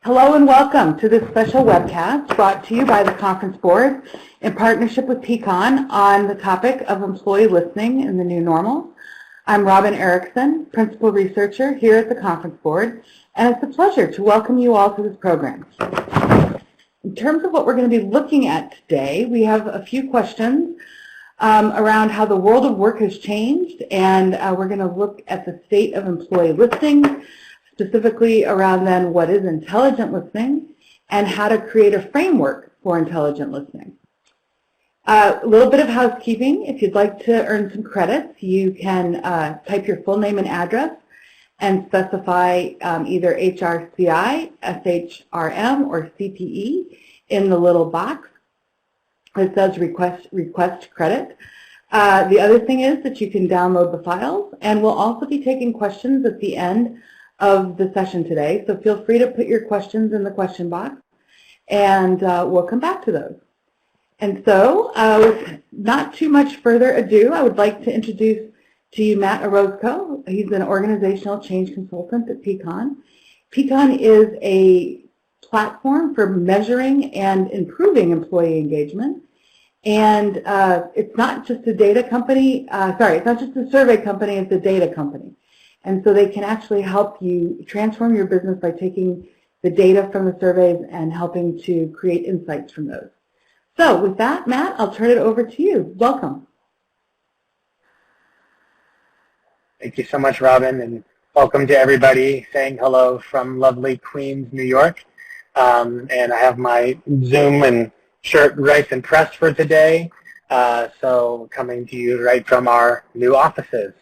Hello and welcome to this special webcast brought to you by the Conference Board in partnership with Pecan on the topic of employee listening in the new normal. I'm Robin Erickson, Principal Researcher here at the Conference Board, and it's a pleasure to welcome you all to this program. In terms of what we're going to be looking at today, we have a few questions around how the world of work has changed, and we're going to look at the state of employee listening, specifically around then what is intelligent listening and how to create a framework for intelligent listening. A little bit of housekeeping. If you'd like to earn some credits, you can type your full name and address and specify either HRCI, SHRM, or CPE in the little box that says request credit. The other thing is that you can download the files, and we'll also be taking questions at the end of the session today, so feel free to put your questions in the question box, and we'll come back to those. And so, with not too much further ado, I would like to introduce to you Matt Orozco. He's an organizational change consultant at Pecan. Pecan is a platform for measuring and improving employee engagement, and it's not just a data company, it's not just a survey company, it's a data company. And so they can actually help you transform your business by taking the data from the surveys and helping to create insights from those. So with that, Matt, I'll turn it over to you. Welcome. Thank you so much, Robin, and welcome to everybody saying hello from lovely Queens, New York. And I have my Zoom and shirt nice and pressed for today, so coming to you right from our new offices.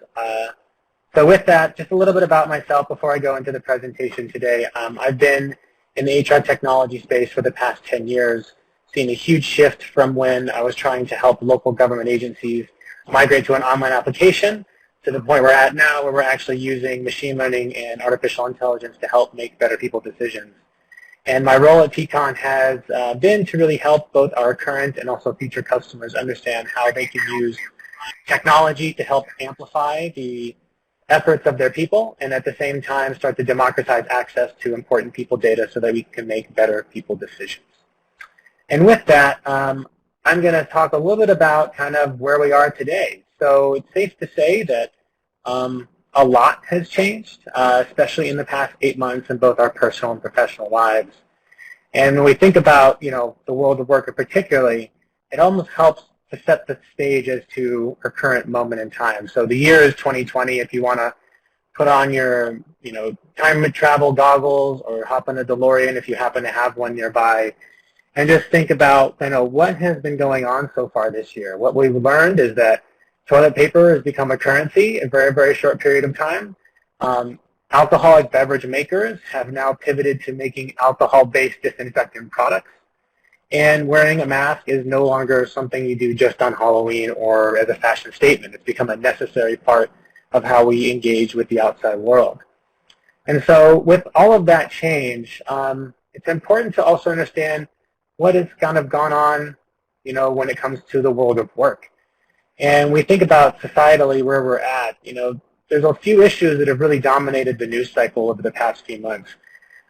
So with that, just a little bit about myself before I go into the presentation today. I've been in the HR technology space for the past 10 years, seeing a huge shift from when I was trying to help local government agencies migrate to an online application to the point we're at now, where we're actually using machine learning and artificial intelligence to help make better people decisions. And my role at Pecan has been to really help both our current and also future customers understand how they can use technology to help amplify the efforts of their people, and at the same time start to democratize access to important people data so that we can make better people decisions. And with that, I'm going to talk a little bit about kind of where we are today. So it's safe to say that a lot has changed, especially in the past 8 months in both our personal and professional lives. And when we think about, the world of work particularly, it almost helps to set the stage as to our current moment in time. So the year is 2020. If you want to put on your, time travel goggles or hop on a DeLorean if you happen to have one nearby, and just think about, what has been going on so far this year. What we've learned is that toilet paper has become a currency in a very, very short period of time. Alcoholic beverage makers have now pivoted to making alcohol-based disinfectant products. And wearing a mask is no longer something you do just on Halloween or as a fashion statement. It's become a necessary part of how we engage with the outside world. And so with all of that change, it's important to also understand what has kind of gone on, when it comes to the world of work. And we think about societally where we're at, there's a few issues that have really dominated the news cycle over the past few months.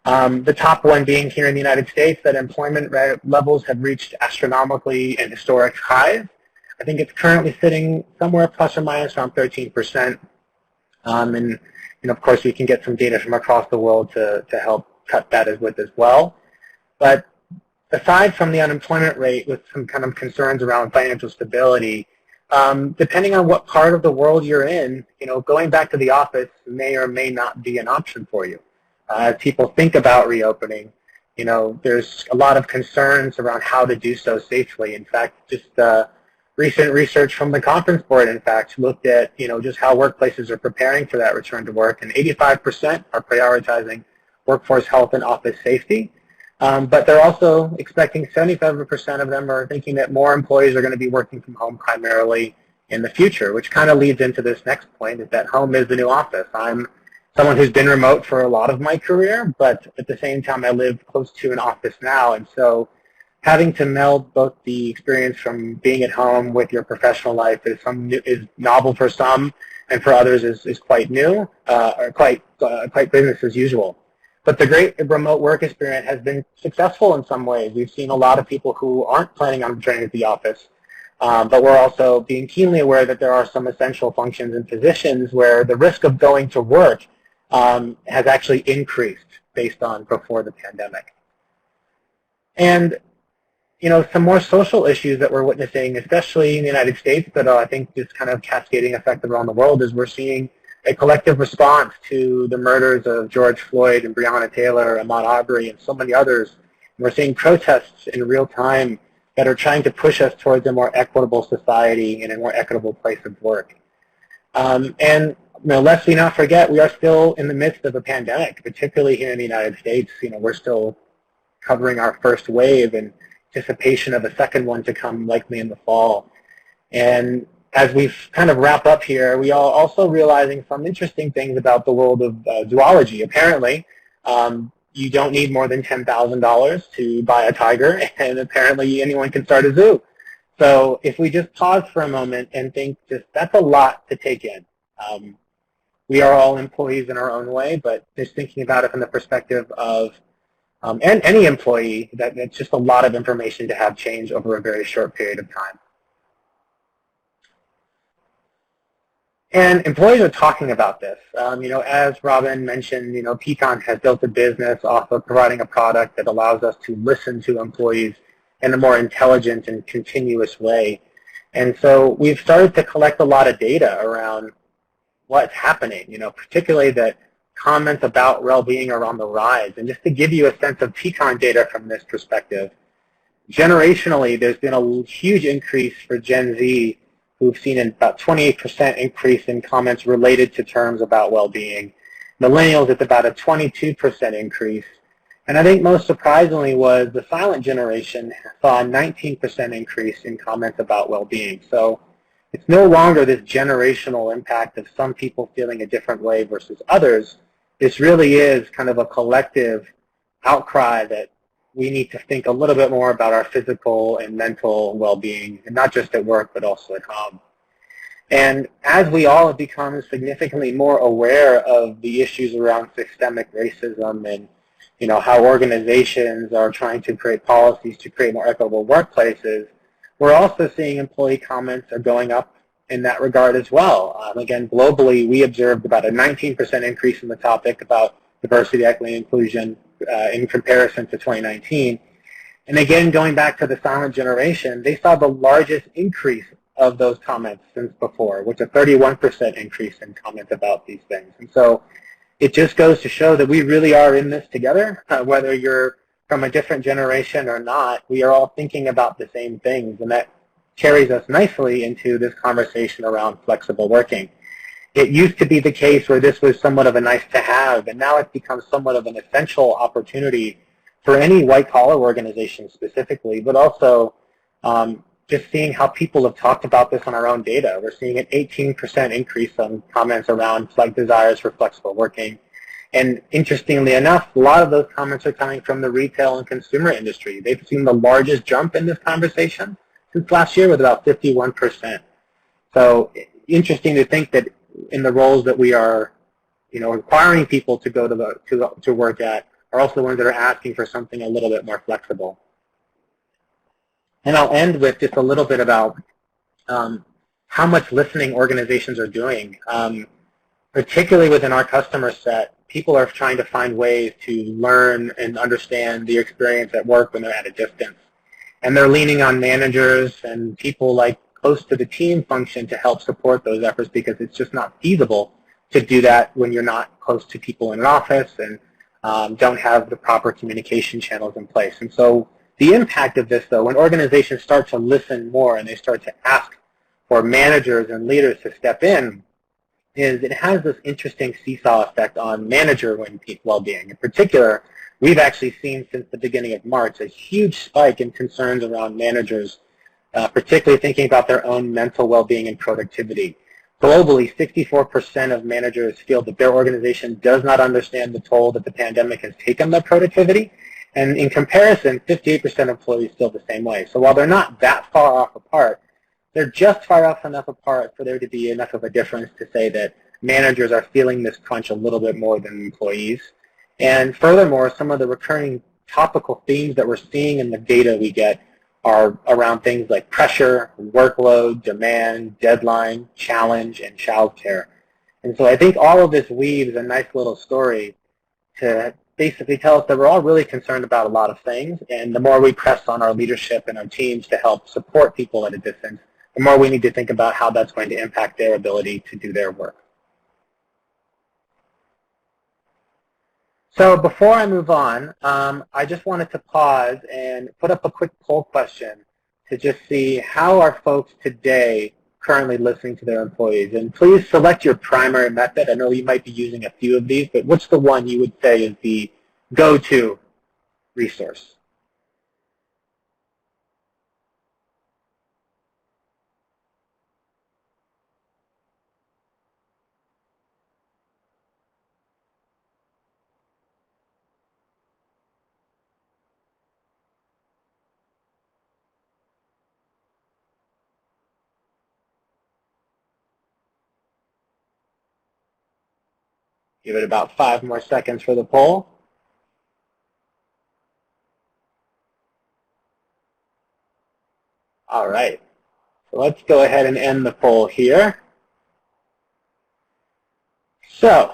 The top one being here in the United States, that employment levels have reached astronomically and historic highs. I think it's currently sitting somewhere plus or minus around 13%. And of course, we can get some data from across the world to help cut that as well. But aside from the unemployment rate with some kind of concerns around financial stability, depending on what part of the world you're in, going back to the office may or may not be an option for you. As people think about reopening, there's a lot of concerns around how to do so safely. In fact, just recent research from the Conference Board, in fact, looked at, just how workplaces are preparing for that return to work, and 85% are prioritizing workforce health and office safety. But they're also expecting 77% of them are thinking that more employees are going to be working from home primarily in the future, which kind of leads into this next point, is that home is the new office. I'm someone who's been remote for a lot of my career, but at the same time I live close to an office now, and so having to meld both the experience from being at home with your professional life is novel for some, and for others is quite new, or quite business as usual. But the great remote work experience has been successful in some ways. We've seen a lot of people who aren't planning on returning to the office, but we're also being keenly aware that there are some essential functions and positions where the risk of going to work has actually increased based on before the pandemic. And some more social issues that we're witnessing, especially in the United States, but I think this kind of cascading effect around the world, is we're seeing a collective response to the murders of George Floyd and Breonna Taylor, Ahmaud Arbery, and so many others. And we're seeing protests in real time that are trying to push us towards a more equitable society and a more equitable place of work. And lest we not forget, we are still in the midst of a pandemic, particularly here in the United States. We're still covering our first wave in anticipation of a second one to come likely in the fall. And as we kind of wrap up here, we are also realizing some interesting things about the world of zoology. Apparently, you don't need more than $10,000 to buy a tiger, and apparently anyone can start a zoo. So if we just pause for a moment and think, that's a lot to take in. We are all employees in our own way, but just thinking about it from the perspective of any employee, that's just a lot of information to have change over a very short period of time. And employees are talking about this. As Robin mentioned, Pecan has built a business off of providing a product that allows us to listen to employees in a more intelligent and continuous way. And so we've started to collect a lot of data around what's happening, particularly that comments about well-being are on the rise. And just to give you a sense of Pecan data from this perspective, generationally, there's been a huge increase for Gen Z, who've seen about 28% increase in comments related to terms about well-being. Millennials, it's about a 22% increase. And I think most surprisingly was the silent generation saw a 19% increase in comments about well-being. So it's no longer this generational impact of some people feeling a different way versus others. This really is kind of a collective outcry that we need to think a little bit more about our physical and mental well-being, and not just at work, but also at home. And as we all have become significantly more aware of the issues around systemic racism and how organizations are trying to create policies to create more equitable workplaces, we're also seeing employee comments are going up in that regard as well. Again, globally, we observed about a 19% increase in the topic about diversity, equity, and inclusion in comparison to 2019. And again, going back to the silent generation, they saw the largest increase of those comments since before, with a 31% increase in comments about these things. And so it just goes to show that we really are in this together, whether you're from a different generation or not. We are all thinking about the same things, and that carries us nicely into this conversation around flexible working. It used to be the case where this was somewhat of a nice to have, and now it's become somewhat of an essential opportunity for any white-collar organization specifically, but also just seeing how people have talked about this on our own data. We're seeing an 18% increase on comments around desires for flexible working. And interestingly enough, a lot of those comments are coming from the retail and consumer industry. They've seen the largest jump in this conversation since last year with about 51%. So interesting to think that in the roles that we are, requiring people to go to work at are also the ones that are asking for something a little bit more flexible. And I'll end with just a little bit about how much listening organizations are doing. Particularly within our customer set, people are trying to find ways to learn and understand the experience at work when they're at a distance. And they're leaning on managers and people like close to the team function to help support those efforts, because it's just not feasible to do that when you're not close to people in an office and don't have the proper communication channels in place. And so the impact of this, though, when organizations start to listen more and they start to ask for managers and leaders to step in, is it has this interesting seesaw effect on manager well-being. In particular, we've actually seen since the beginning of March a huge spike in concerns around managers, particularly thinking about their own mental well-being and productivity. Globally, 64% of managers feel that their organization does not understand the toll that the pandemic has taken on their productivity. And in comparison, 58% of employees feel the same way. So while they're not that far off apart, they're just far off enough apart for there to be enough of a difference to say that managers are feeling this crunch a little bit more than employees. And furthermore, some of the recurring topical themes that we're seeing in the data we get are around things like pressure, workload, demand, deadline, challenge, and childcare. And so I think all of this weaves a nice little story to basically tell us that we're all really concerned about a lot of things, and the more we press on our leadership and our teams to help support people at a distance, the more we need to think about how that's going to impact their ability to do their work. So before I move on, I just wanted to pause and put up a quick poll question to just see how are folks today currently listening to their employees. And please select your primary method. I know you might be using a few of these, but what's the one you would say is the go-to resource? Give it about 5 more seconds for the poll. All right. So let's go ahead and end the poll here. So,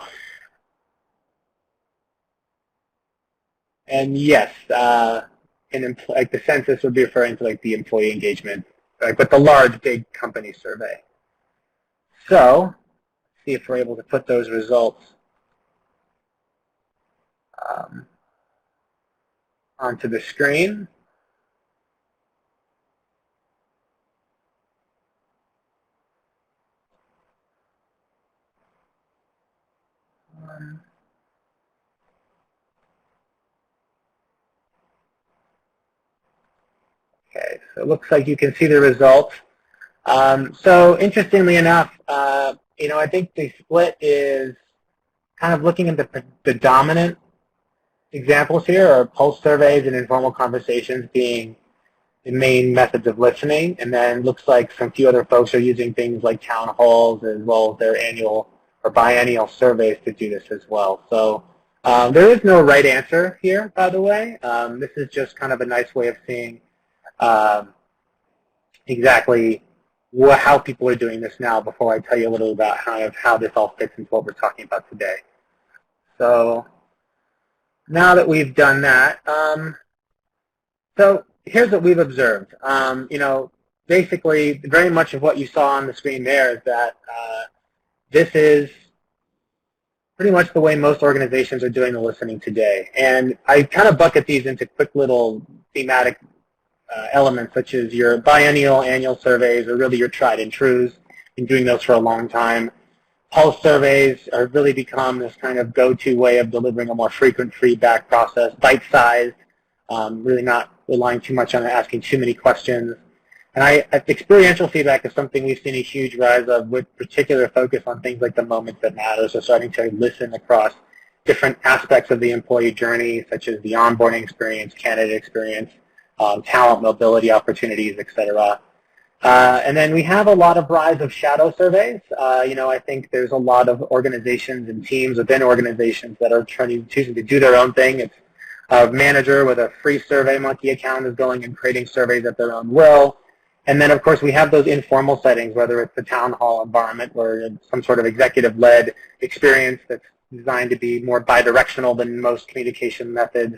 and yes, like the census would be referring to like the employee engagement, like with the large big company survey. So, let's see if we're able to put those results onto the screen. Okay, so it looks like you can see the results. So interestingly enough, I think the split is kind of looking at the dominant examples here are pulse surveys and informal conversations being the main methods of listening, and then looks like some few other folks are using things like town halls as well as their annual or biennial surveys to do this as well. So there is no right answer here, by the way. This is just kind of a nice way of seeing exactly how people are doing this now before I tell you a little about how this all fits into what we're talking about today. So now that we've done that, so here's what we've observed. Basically, very much of what you saw on the screen there is that this is pretty much the way most organizations are doing the listening today. And I kind of bucket these into quick little thematic elements, such as your biennial, annual surveys, or really your tried and trues. Been doing those for a long time. Pulse surveys are really become this kind of go-to way of delivering a more frequent feedback process, bite-sized, really not relying too much on asking too many questions. And experiential feedback is something we've seen a huge rise of, with particular focus on things like the moments that matter. So starting to listen across different aspects of the employee journey, such as the onboarding experience, candidate experience, talent mobility opportunities, et cetera. And then we have a lot of rise of shadow surveys. I think there's a lot of organizations and teams within organizations that are choosing to do their own thing. It's a manager with a free SurveyMonkey account is going and creating surveys at their own will. And then, of course, we have those informal settings, whether it's the town hall environment or some sort of executive-led experience that's designed to be more bidirectional than most communication methods.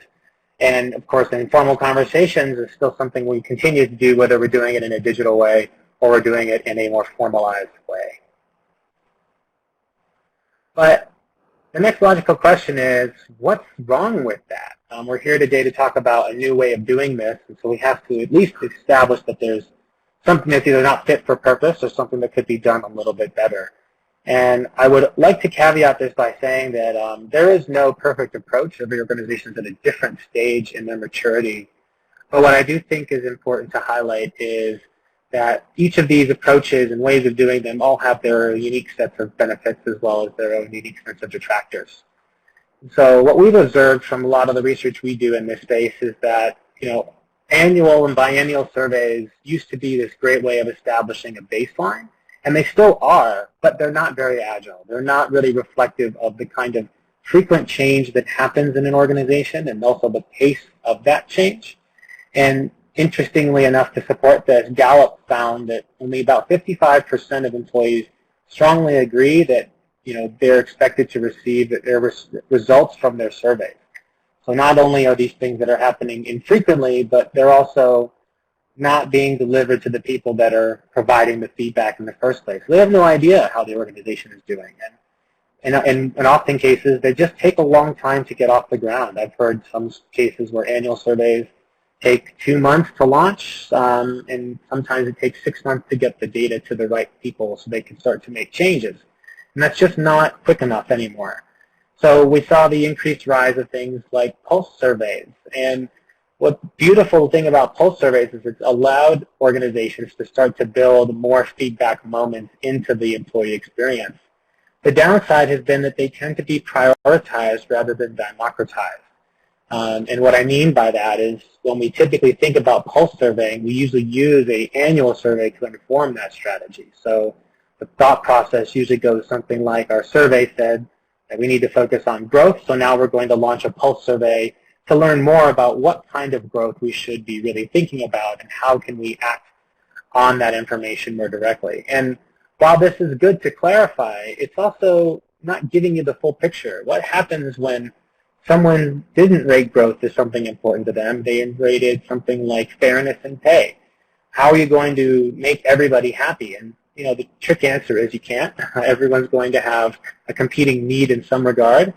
And, of course, the informal conversations is still something we continue to do, whether we're doing it in a digital way or we're doing it in a more formalized way. But the next logical question is, what's wrong with that? We're here today to talk about a new way of doing this, and so we have to at least establish that there's something that's either not fit for purpose or something that could be done a little bit better. And I would like to caveat this by saying that there is no perfect approach. Every organization is at a different stage in their maturity. But what I do think is important to highlight is that each of these approaches and ways of doing them all have their unique sets of benefits as well as their own unique sets of detractors. So what we've observed from a lot of the research we do in this space is that, annual and biennial surveys used to be this great way of establishing a baseline, and they still are, but they're not very agile. They're not really reflective of the kind of frequent change that happens in an organization and also the pace of that change. And interestingly enough, to support this, Gallup found that only about 55% of employees strongly agree that they're expected to receive their results from their surveys. So not only are these things that are happening infrequently, but they're also not being delivered to the people that are providing the feedback in the first place. They have no idea how the organization is doing. And in often cases, they just take a long time to get off the ground. I've heard some cases where annual surveys take 2 months to launch, and sometimes it takes 6 months to get the data to the right people so they can start to make changes. And that's just not quick enough anymore. So we saw the increased rise of things like pulse surveys. And what's beautiful thing about pulse surveys is it's allowed organizations to start to build more feedback moments into the employee experience. The downside has been that they tend to be prioritized rather than democratized. And what I mean by that is when we typically think about pulse surveying, we usually use an annual survey to inform that strategy. So the thought process usually goes something like our survey said that we need to focus on growth, so now we're going to launch a pulse survey to learn more about what kind of growth we should be really thinking about and how can we act on that information more directly. And while this is good to clarify, it's also not giving you the full picture. What happens when someone didn't rate growth as something important to them? They rated something like fairness and pay. How are you going to make everybody happy? And the trick answer is you can't. Everyone's going to have a competing need in some regard.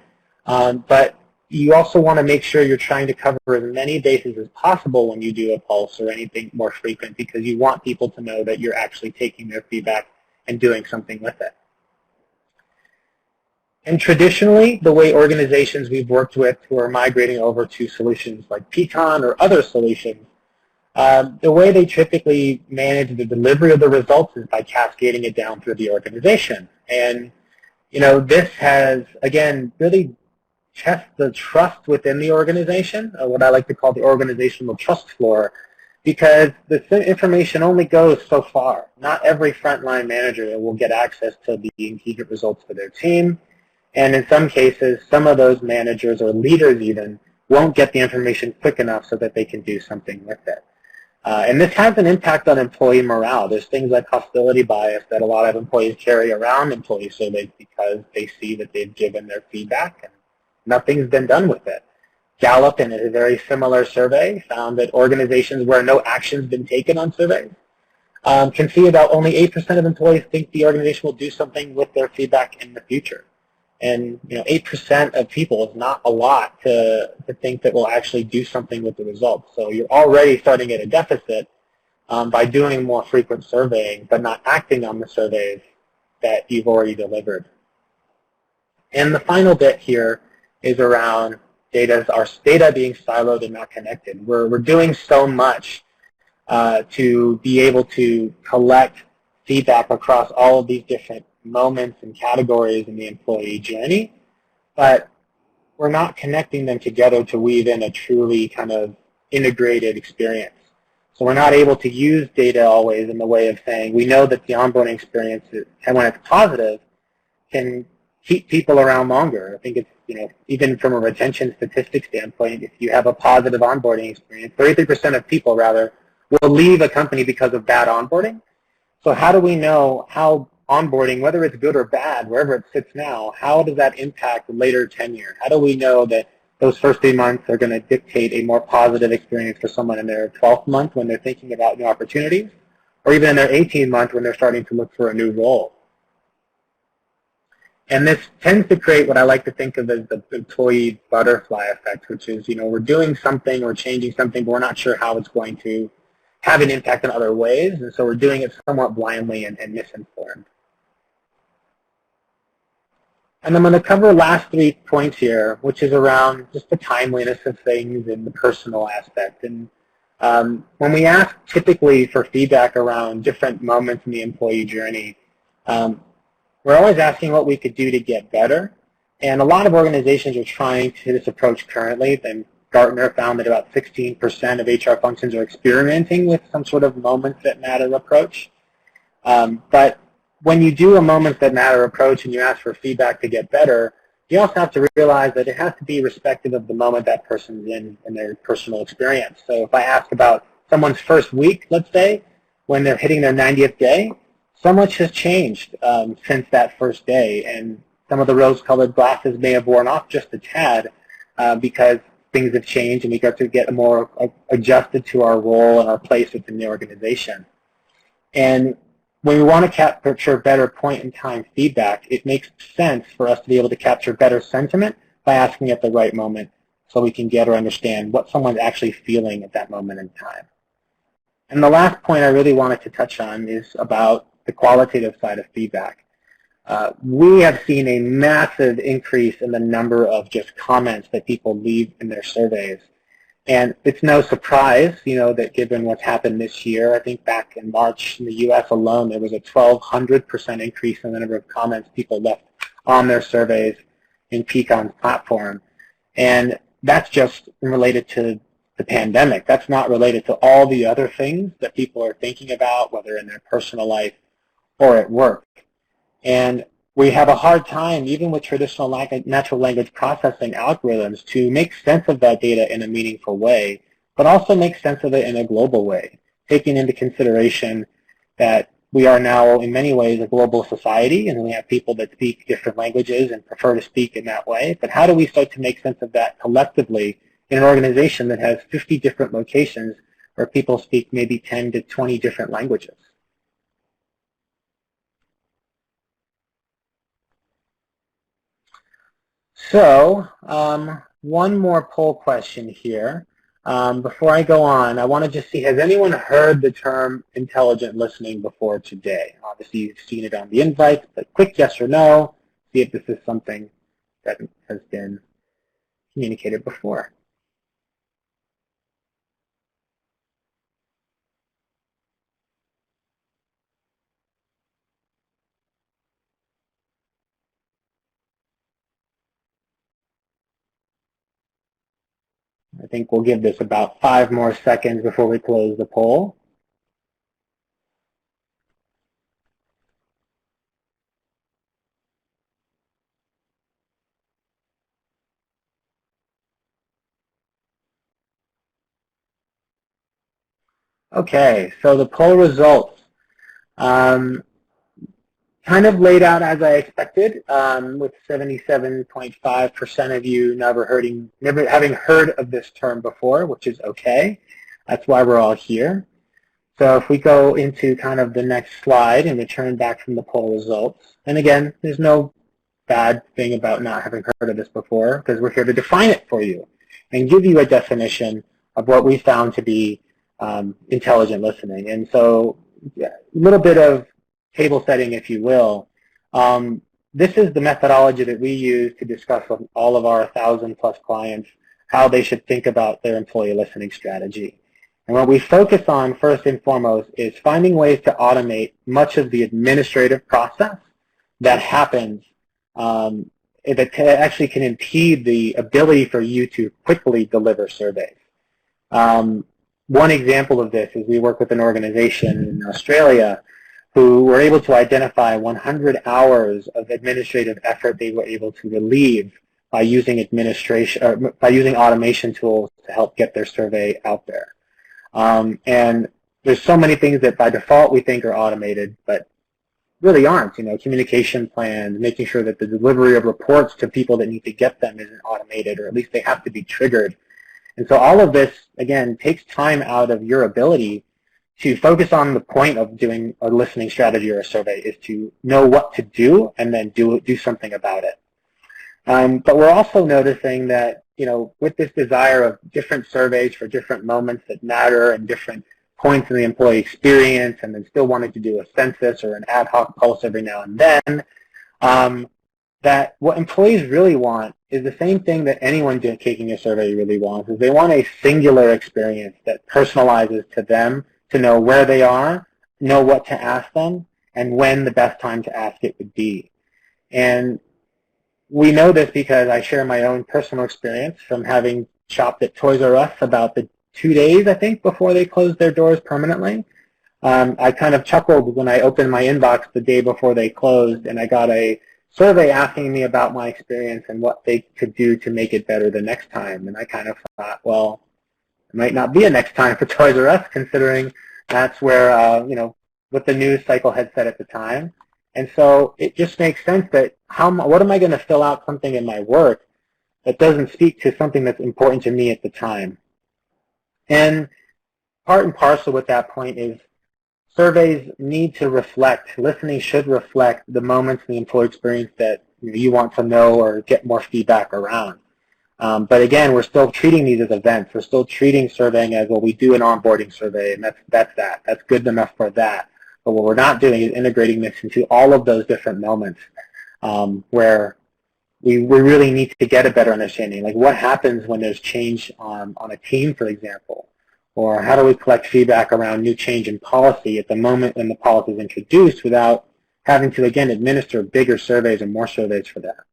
But you also want to make sure you're trying to cover as many bases as possible when you do a pulse or anything more frequent, because you want people to know that you're actually taking their feedback and doing something with it. And traditionally, the way organizations we've worked with who are migrating over to solutions like Pecan or other solutions, the way they typically manage the delivery of the results is by cascading it down through the organization. And this has, again, really tested the trust within the organization, what I like to call the organizational trust floor, because the information only goes so far. Not every frontline manager will get access to the immediate results for their team. And in some cases, some of those managers or leaders even won't get the information quick enough so that they can do something with it. And this has an impact on employee morale. There's things like hostility bias that a lot of employees carry around employee surveys because they see that they've given their feedback and nothing's been done with it. Gallup, in a very similar survey, found that organizations where no action's been taken on surveys can see about only 8% of employees think the organization will do something with their feedback in the future. And 8% of people is not a lot to think that we'll actually do something with the results. So you're already starting at a deficit by doing more frequent surveying, but not acting on the surveys that you've already delivered. And the final bit here is around our data being siloed and not connected. We're doing so much to be able to collect feedback across all of these different moments and categories in the employee journey, but we're not connecting them together to weave in a truly kind of integrated experience. So we're not able to use data always in the way of saying we know that the onboarding experience, and when it's positive, can keep people around longer. I think it's, even from a retention statistics standpoint, if you have a positive onboarding experience, 33% of people rather will leave a company because of bad onboarding. So how do we know how onboarding, whether it's good or bad, wherever it sits now, how does that impact later tenure? How do we know that those first 3 months are going to dictate a more positive experience for someone in their 12th month when they're thinking about new opportunities, or even in their 18th month when they're starting to look for a new role? And this tends to create what I like to think of as the employee butterfly effect, which is, we're doing something, we're changing something, but we're not sure how it's going to have an impact in other ways, and so we're doing it somewhat blindly and misinformed. And I'm going to cover the last 3 points here, which is around just the timeliness of things and the personal aspect. And when we ask typically for feedback around different moments in the employee journey, we're always asking what we could do to get better. And a lot of organizations are trying to this approach currently. And Gartner found that about 16% of HR functions are experimenting with some sort of moments that matter approach. But when you do a moments that matter approach and you ask for feedback to get better, you also have to realize that it has to be respective of the moment that person's in their personal experience. So if I ask about someone's first week, let's say, when they're hitting their 90th day, so much has changed since that first day, and some of the rose-colored glasses may have worn off just a tad because things have changed and we got to get more adjusted to our role and our place within the organization. And when we want to capture better point-in-time feedback, it makes sense for us to be able to capture better sentiment by asking at the right moment so we can get or understand what someone's actually feeling at that moment in time. And the last point I really wanted to touch on is about the qualitative side of feedback. We have seen a massive increase in the number of just comments that people leave in their surveys. And it's no surprise, that given what's happened this year, I think back in March in the U.S. alone, there was a 1,200% increase in the number of comments people left on their surveys in Peacon's platform. And that's just related to the pandemic. That's not related to all the other things that people are thinking about, whether in their personal life or at work. And we have a hard time, even with traditional natural language processing algorithms, to make sense of that data in a meaningful way, but also make sense of it in a global way, taking into consideration that we are now, in many ways, a global society, and we have people that speak different languages and prefer to speak in that way. But how do we start to make sense of that collectively in an organization that has 50 different locations where people speak maybe 10 to 20 different languages? So one more poll question here. Before I go on, I want to just see, has anyone heard the term intelligent listening before today? Obviously, you've seen it on the invite, but quick yes or no, see if this is something that has been communicated before. I think we'll give this about 5 more seconds before we close the poll. Okay, so the poll results kind of laid out as I expected, with 77.5% of you never having heard of this term before, which is okay. That's why we're all here. So if we go into kind of the next slide and return back from the poll results, and again, there's no bad thing about not having heard of this before, because we're here to define it for you and give you a definition of what we found to be intelligent listening. And so a little bit of table setting, if you will. This is the methodology that we use to discuss with all of our 1,000+ clients how they should think about their employee listening strategy. And what we focus on first and foremost is finding ways to automate much of the administrative process that happens that actually can impede the ability for you to quickly deliver surveys. One example of this is we work with an organization in Australia who were able to identify 100 hours of administrative effort they were able to relieve by using automation tools to help get their survey out there. And there's so many things that by default we think are automated, but really aren't. Communication plans, making sure that the delivery of reports to people that need to get them isn't automated, or at least they have to be triggered. And so all of this, again, takes time out of your ability to focus on the point of doing a listening strategy or a survey, is to know what to do and then do something about it. But we're also noticing that, with this desire of different surveys for different moments that matter and different points in the employee experience, and then still wanting to do a census or an ad hoc pulse every now and then, that what employees really want is the same thing that anyone taking a survey really wants, is they want a singular experience that personalizes to them, to know where they are, know what to ask them, and when the best time to ask it would be. And we know this because I share my own personal experience from having shopped at Toys R Us about the 2 days, I think, before they closed their doors permanently. I kind of chuckled when I opened my inbox the day before they closed, and I got a survey asking me about my experience and what they could do to make it better the next time. And I kind of thought, well, it might not be a next time for Toys R Us, considering that's where, what the news cycle had said at the time. And so it just makes sense that what am I going to fill out something in my work that doesn't speak to something that's important to me at the time? And part and parcel with that point is surveys need to reflect, listening should reflect the moments in the employee experience that you want to know or get more feedback around. But again, we're still treating these as events. We're still treating surveying as, well, we do an onboarding survey, and that's that. That's good enough for that. But what we're not doing is integrating this into all of those different moments where we really need to get a better understanding. Like, what happens when there's change on a team, for example? Or how do we collect feedback around new change in policy at the moment when the policy is introduced without having to, again, administer bigger surveys and more surveys for that?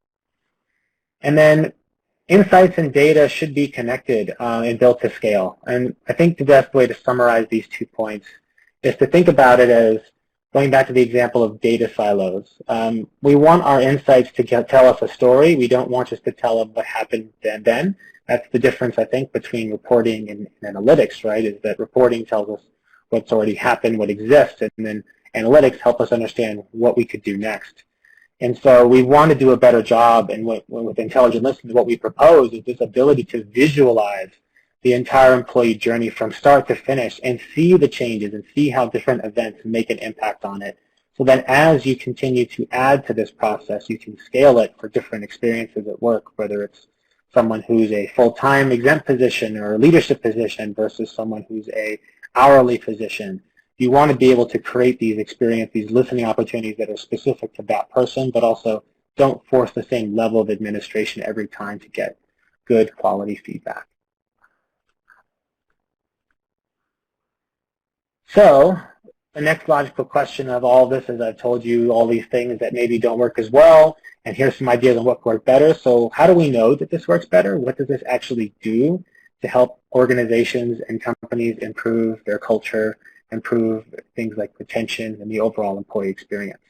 And then insights and data should be connected and built to scale. And I think the best way to summarize these 2 points is to think about it as, going back to the example of data silos. We want our insights to tell us a story. We don't want just to tell them what happened then. That's the difference, I think, between reporting and analytics, right, is that reporting tells us what's already happened, what exists, and then analytics help us understand what we could do next. And so we want to do a better job, and with intelligent listening, what we propose is this ability to visualize the entire employee journey from start to finish and see the changes and see how different events make an impact on it. So that as you continue to add to this process, you can scale it for different experiences at work, whether it's someone who's a full-time exempt position or a leadership position versus someone who's a hourly position. You want to be able to create these experiences, these listening opportunities that are specific to that person, but also don't force the same level of administration every time to get good quality feedback. So the next logical question of all this, as I've told you, all these things that maybe don't work as well, and here's some ideas on what could work better. So how do we know that this works better? What does this actually do to help organizations and companies improve their culture, improve things like retention and the overall employee experience?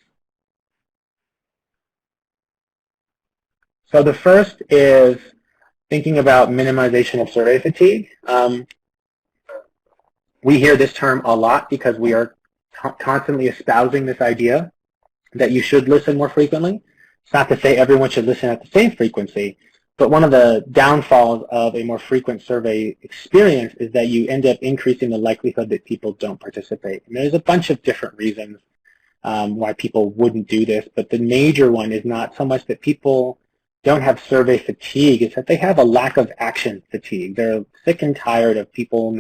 So the first is thinking about minimization of survey fatigue. We hear this term a lot because we are constantly espousing this idea that you should listen more frequently. It's not to say everyone should listen at the same frequency, but one of the downfalls of a more frequent survey experience is that you end up increasing the likelihood that people don't participate. And there's a bunch of different reasons why people wouldn't do this, but the major one is not so much that people don't have survey fatigue, it's that they have a lack of action fatigue. They're sick and tired of people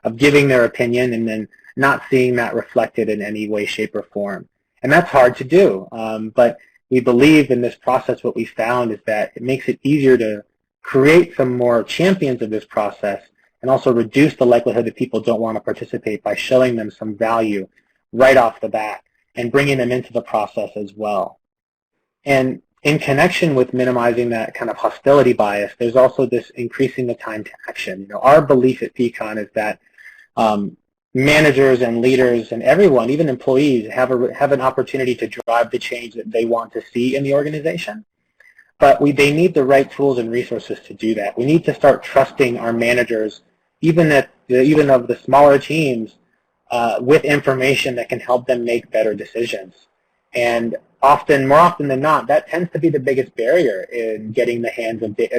of giving their opinion and then not seeing that reflected in any way, shape, or form. And that's hard to do, but we believe in this process what we found is that it makes it easier to create some more champions of this process and also reduce the likelihood that people don't want to participate by showing them some value right off the bat and bringing them into the process as well. And in connection with minimizing that kind of hostility bias, there's also this increasing the time to action. Our belief at Pecan is that managers and leaders and everyone, even employees, have an opportunity to drive the change that they want to see in the organization. But they need the right tools and resources to do that. We need to start trusting our managers, even of the smaller teams, with information that can help them make better decisions. And more often than not, that tends to be the biggest barrier in getting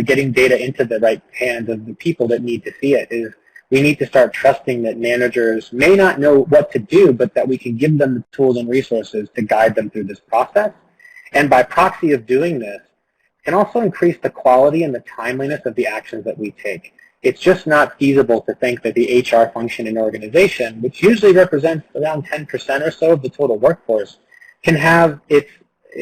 getting data into the right hands of the people that need to see it. Is we need to start trusting that managers may not know what to do, but that we can give them the tools and resources to guide them through this process. And by proxy of doing this, can also increase the quality and the timeliness of the actions that we take. It's just not feasible to think that the HR function in an organization, which usually represents around 10% or so of the total workforce, can have its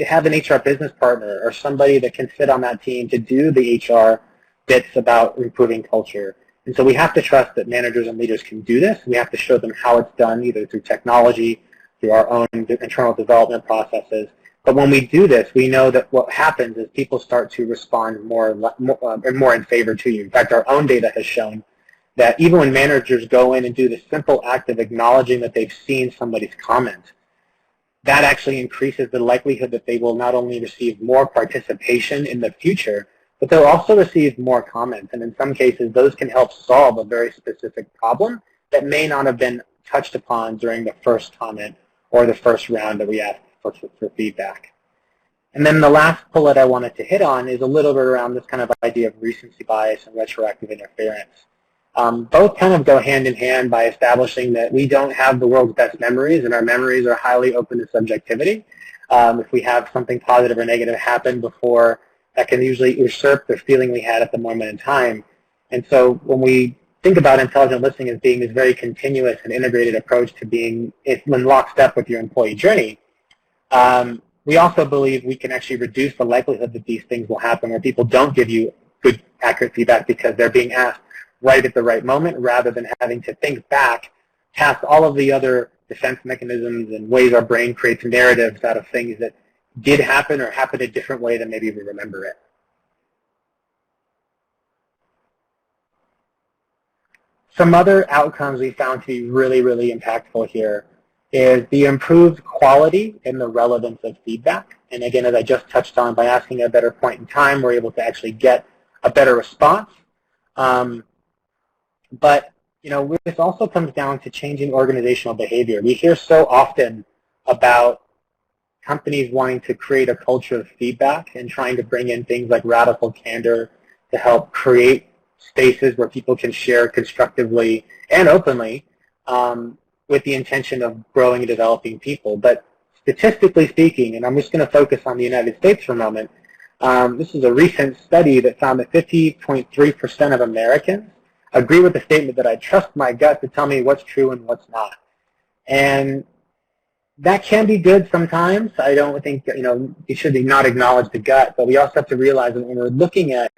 have an HR business partner or somebody that can sit on that team to do the HR bits about improving culture. And so we have to trust that managers and leaders can do this. We have to show them how it's done, either through technology, through our own internal development processes. But when we do this, we know that what happens is people start to respond more in favor to you. In fact, our own data has shown that even when managers go in and do the simple act of acknowledging that they've seen somebody's comment, that actually increases the likelihood that they will not only receive more participation in the future, but they'll also receive more comments. And in some cases, those can help solve a very specific problem that may not have been touched upon during the first comment or the first round that we asked for feedback. And then the last bullet I wanted to hit on is a little bit around this kind of idea of recency bias and retroactive interference. Both kind of go hand in hand by establishing that we don't have the world's best memories, and our memories are highly open to subjectivity. If we have something positive or negative happen before, that can usually usurp the feeling we had at the moment in time. And so when we think about intelligent listening as being this very continuous and integrated approach to being in lockstep with your employee journey, we also believe we can actually reduce the likelihood that these things will happen where people don't give you good, accurate feedback because they're being asked right at the right moment rather than having to think back past all of the other defense mechanisms and ways our brain creates narratives out of things that did happen or happened a different way than maybe we remember it. Some other outcomes we found to be really, really impactful here is the improved quality and the relevance of feedback. And again, as I just touched on, by asking at a better point in time, we're able to actually get a better response. But this also comes down to changing organizational behavior. We hear so often about companies wanting to create a culture of feedback and trying to bring in things like radical candor to help create spaces where people can share constructively and openly with the intention of growing and developing people. But statistically speaking, and I'm just going to focus on the United States for a moment, this is a recent study that found that 50.3% of Americans agree with the statement that I trust my gut to tell me what's true and what's not. And that can be good sometimes. I don't think you should not acknowledge the gut, but we also have to realize that when we're looking at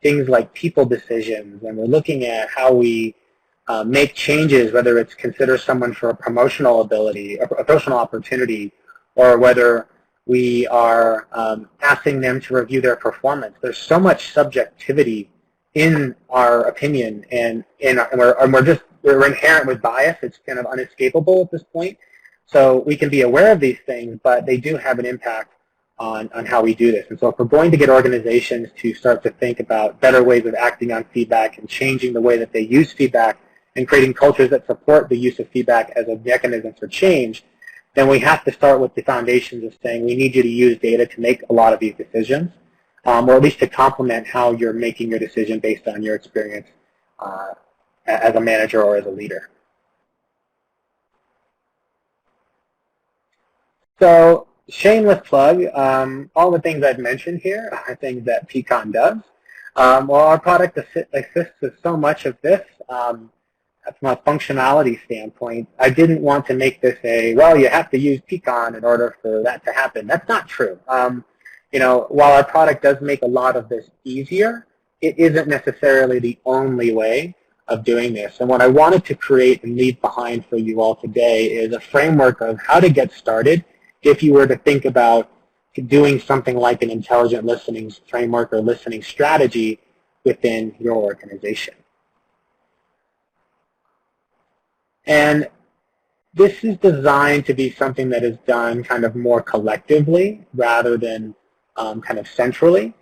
things like people decisions and we're looking at how we make changes, whether it's consider someone for a promotional ability, a promotional opportunity, or whether we are asking them to review their performance. There's so much subjectivity in our opinion, and we're inherent with bias. It's kind of unescapable at this point. So we can be aware of these things, but they do have an impact on how we do this. And so if we're going to get organizations to start to think about better ways of acting on feedback and changing the way that they use feedback and creating cultures that support the use of feedback as a mechanism for change, then we have to start with the foundations of saying we need you to use data to make a lot of these decisions, or at least to complement how you're making your decision based on your experience as a manager or as a leader. So shameless plug, all the things I've mentioned here are things that Pecan does. Well, our product assists with so much of this. From a functionality standpoint, I didn't want to make this well, you have to use Pecan in order for that to happen. That's not true. While our product does make a lot of this easier, it isn't necessarily the only way of doing this. And what I wanted to create and leave behind for you all today is a framework of how to get started if you were to think about doing something like an intelligent listening framework or listening strategy within your organization. And this is designed to be something that is done kind of more collectively rather than kind of centrally.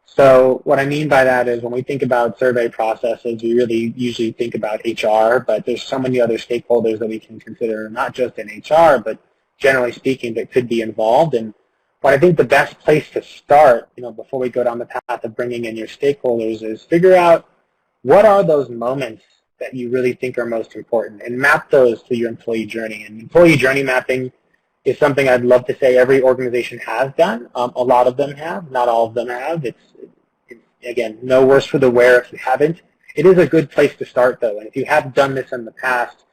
So what I mean by that is when we think about survey processes, we really usually think about HR, but there's so many other stakeholders that we can consider, not just in HR, but generally speaking, that could be involved. And what I think the best place to start, before we go down the path of bringing in your stakeholders, is figure out what are those moments that you really think are most important and map those to your employee journey. And employee journey mapping is something I'd love to say every organization has done. A lot of them have, not all of them have. It's again, no worse for the wear if you haven't. It is a good place to start, though. And if you have done this in the past,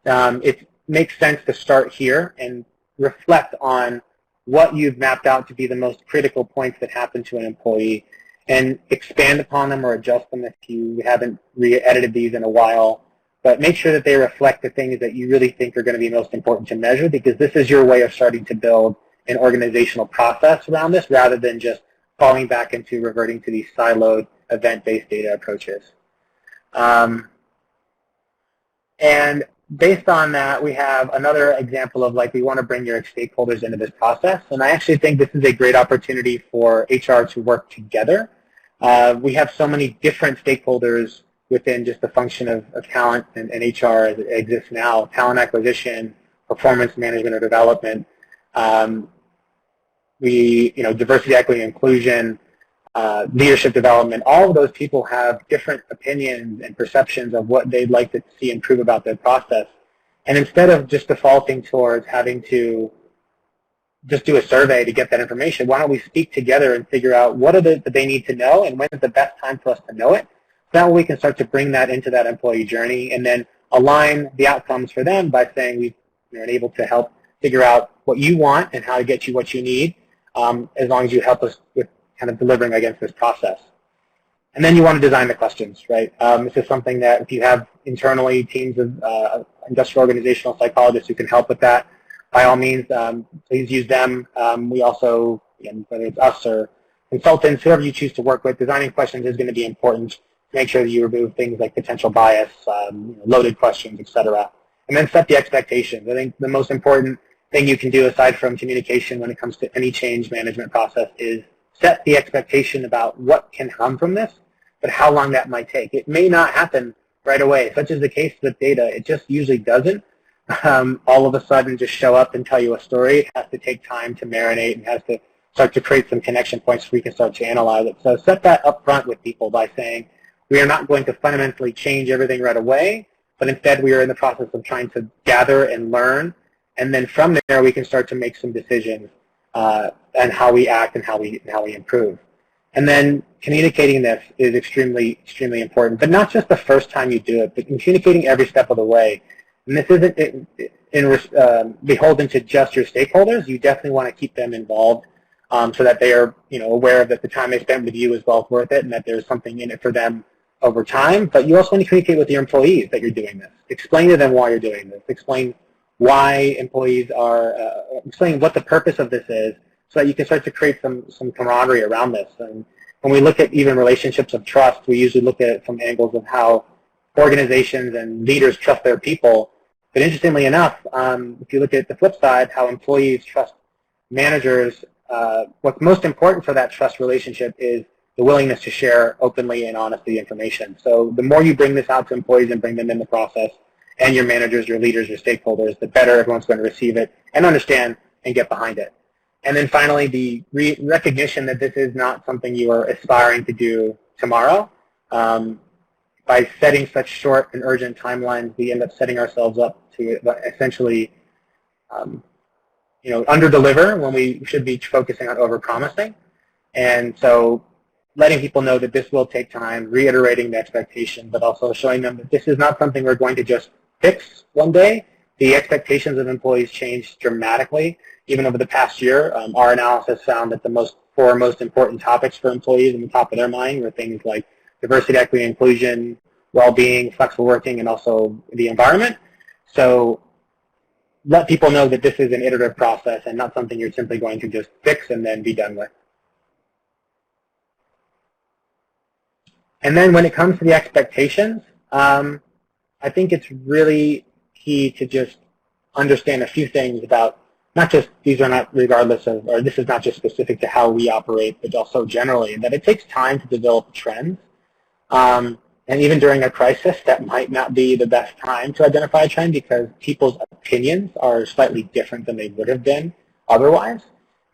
it makes sense to start here and reflect on what you've mapped out to be the most critical points that happen to an employee and expand upon them or adjust them if you haven't re-edited these in a while. But make sure that they reflect the things that you really think are going to be most important to measure, because this is your way of starting to build an organizational process around this rather than just falling back into reverting to these siloed event-based data approaches. And based on that, we have another example of we want to bring your stakeholders into this process. And I actually think this is a great opportunity for HR to work together. We have so many different stakeholders within just the function of talent and HR as it exists now: talent acquisition, performance management or development, diversity, equity, inclusion, leadership development. All of those people have different opinions and perceptions of what they'd like to see improve about their process. And instead of just defaulting towards having to just do a survey to get that information, why don't we speak together and figure out what are that they need to know and when is the best time for us to know it? That way we can start to bring that into that employee journey and then align the outcomes for them by saying we've been able to help figure out what you want and how to get you what you need, as long as you help us with kind of delivering against this process. And then you want to design the questions, right? This is something that if you have internally teams of industrial organizational psychologists who can help with that, by all means, please use them. We also, whether it's us or consultants, whoever you choose to work with, designing questions is going to be important. Make sure that you remove things like potential bias, loaded questions, etc. And then set the expectations. I think the most important thing you can do aside from communication when it comes to any change management process is set the expectation about what can come from this, but how long that might take. It may not happen right away, such as the case with data. It just usually doesn't all of a sudden just show up and tell you a story. It has to take time to marinate and has to start to create some connection points so we can start to analyze it. So set that up front with people by saying, we are not going to fundamentally change everything right away, but instead we are in the process of trying to gather and learn, and then from there we can start to make some decisions and how we act and how we improve. And then communicating this is extremely, extremely important, but not just the first time you do it, but communicating every step of the way. And this isn't beholden to just your stakeholders. You definitely want to keep them involved so that they are aware that the time they spent with you is well worth it and that there's something in it for them over time. But you also want to communicate with your employees that you're doing this. Explain to them why you're doing this. Explain why employees are, explain what the purpose of this is so that you can start to create some camaraderie around this. And when we look at even relationships of trust, we usually look at it from angles of how organizations and leaders trust their people. But interestingly enough, if you look at the flip side, how employees trust managers, what's most important for that trust relationship is the willingness to share openly and honestly information. So the more you bring this out to employees and bring them in the process, and your managers, your leaders, your stakeholders, the better everyone's going to receive it and understand and get behind it. And then finally, the recognition that this is not something you are aspiring to do tomorrow. By setting such short and urgent timelines, we end up setting ourselves up to essentially under-deliver when we should be focusing on over-promising. And so letting people know that this will take time, reiterating the expectation, but also showing them that this is not something we're going to just fix one day. The expectations of employees changed dramatically, even over the past year. Our analysis found that the four most important topics for employees on the top of their mind were things like diversity, equity, inclusion, well-being, flexible working, and also the environment. So let people know that this is an iterative process and not something you're simply going to just fix and then be done with. And then when it comes to the expectations, I think it's really key to just understand a few things about not just these are not regardless of, or this is not just specific to how we operate, but also generally, that it takes time to develop trends. And even during a crisis, that might not be the best time to identify a trend because people's opinions are slightly different than they would have been otherwise.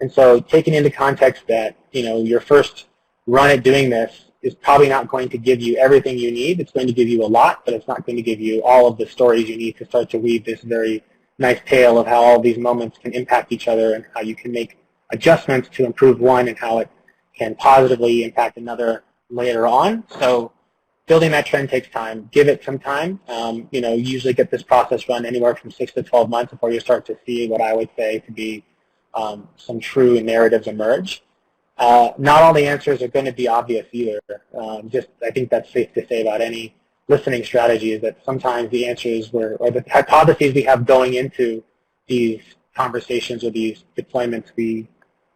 And so taking into context that, your first run at doing this is probably not going to give you everything you need. It's going to give you a lot, but it's not going to give you all of the stories you need to start to weave this very nice tale of how all these moments can impact each other and how you can make adjustments to improve one and how it can positively impact another later on. So building that trend takes time. Give it some time. Usually get this process run anywhere from 6 to 12 months before you start to see what I would say to be some true narratives emerge. Not all the answers are going to be obvious either. I think that's safe to say about any listening strategy is that sometimes the answers or the hypotheses we have going into these conversations or these deployments we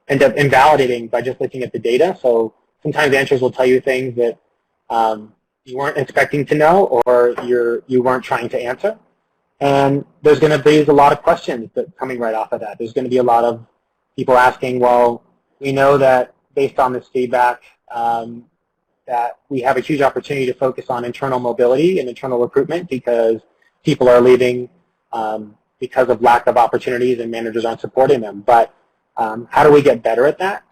end up invalidating by just looking at the data. So sometimes answers will tell you things that you weren't expecting to know or you weren't trying to answer. And there's going to be a lot of questions coming right off of that. There's going to be a lot of people asking, well, we know that based on this feedback that we have a huge opportunity to focus on internal mobility and internal recruitment because people are leaving because of lack of opportunities and managers aren't supporting them. But how do we get better at that?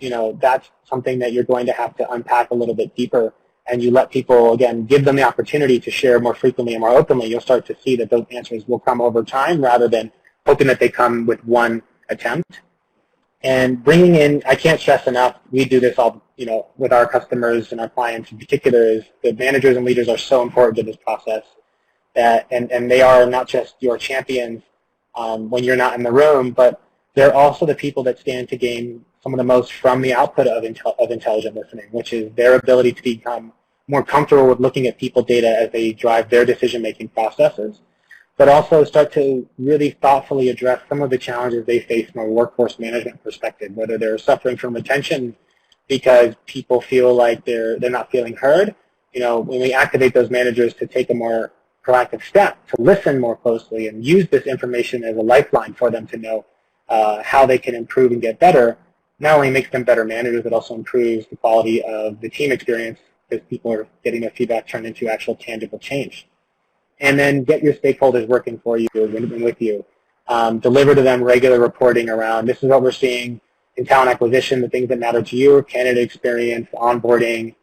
That's something that you're going to have to unpack a little bit deeper, and you let people, again, give them the opportunity to share more frequently and more openly. You'll start to see that those answers will come over time rather than hoping that they come with one attempt. And bringing in, I can't stress enough, we do this all, with our customers and our clients in particular, is the managers and leaders are so important to this process that, and they are not just your champions when you're not in the room, but they're also the people that stand to gain some of the most from the output of intelligent listening, which is their ability to become more comfortable with looking at people data as they drive their decision-making processes, but also start to really thoughtfully address some of the challenges they face from a workforce management perspective, whether they're suffering from retention because people feel like they're not feeling heard. When we activate those managers to take a more proactive step, to listen more closely and use this information as a lifeline for them to know how they can improve and get better, not only makes them better managers, it also improves the quality of the team experience because people are getting their feedback turned into actual tangible change. And then get your stakeholders working for you and with you. Deliver to them regular reporting around this is what we're seeing in talent acquisition, the things that matter to you, candidate experience, onboarding,